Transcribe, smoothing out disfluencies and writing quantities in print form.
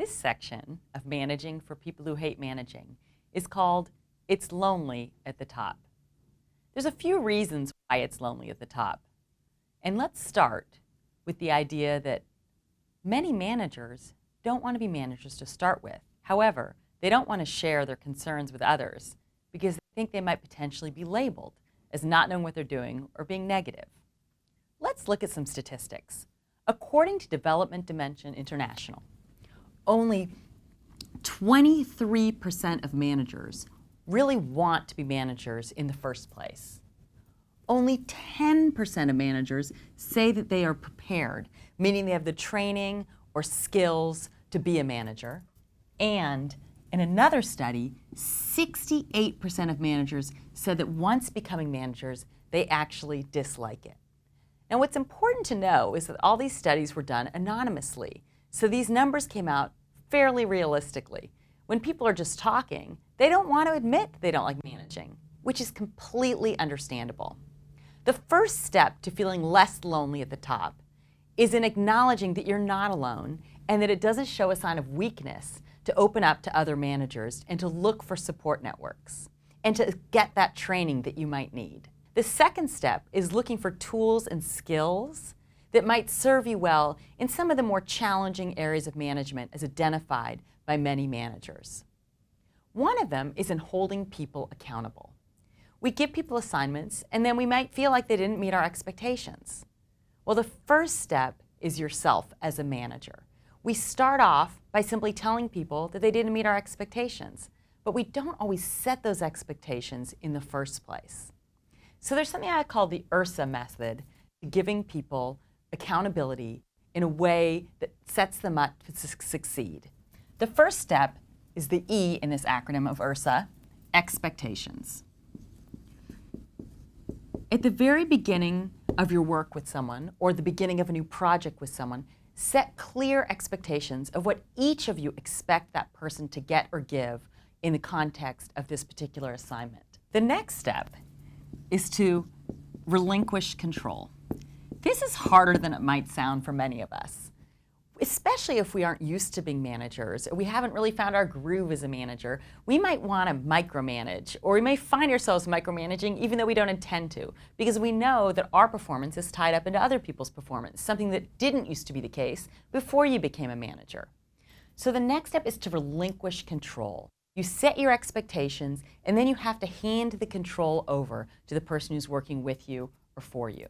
This section of Managing for People Who Hate Managing is called It's Lonely at the Top. There's a few reasons why it's lonely at the top. And let's start with the idea that many managers don't want to be managers to start with. However, they don't want to share their concerns with others because they think they might potentially be labeled as not knowing what they're doing or being negative. Let's look at some statistics. According to Development Dimension International, only 23% of managers really want to be managers in the first place. Only 10% of managers say that they are prepared, meaning they have the training or skills to be a manager. And in another study, 68% of managers said that once becoming managers, they actually dislike it. Now, what's important to know is that all these studies were done anonymously. So these numbers came out fairly realistically. When people are just talking, they don't want to admit they don't like managing, which is completely understandable. The first step to feeling less lonely at the top is in acknowledging that you're not alone and that it doesn't show a sign of weakness to open up to other managers and to look for support networks and to get that training that you might need. The second step is looking for tools and skills that might serve you well in some of the more challenging areas of management as identified by many managers. One of them is in holding people accountable. We give people assignments and then we might feel like they didn't meet our expectations. Well, the first step is yourself as a manager. We start off by simply telling people that they didn't meet our expectations, but we don't always set those expectations in the first place. So there's something I call the URSA method, giving people accountability in a way that sets them up to succeed. The first step is the E in this acronym of URSA, expectations. At the very beginning of your work with someone or the beginning of a new project with someone, set clear expectations of what each of you expect that person to get or give in the context of this particular assignment. The next step is to relinquish control. This is harder than it might sound for many of us, especially if we aren't used to being managers or we haven't really found our groove as a manager. We might want to micromanage, or we may find ourselves micromanaging even though we don't intend to, because we know that our performance is tied up into other people's performance, something that didn't used to be the case before you became a manager. So the next step is to relinquish control. You set your expectations, and then you have to hand the control over to the person who's working with you or for you.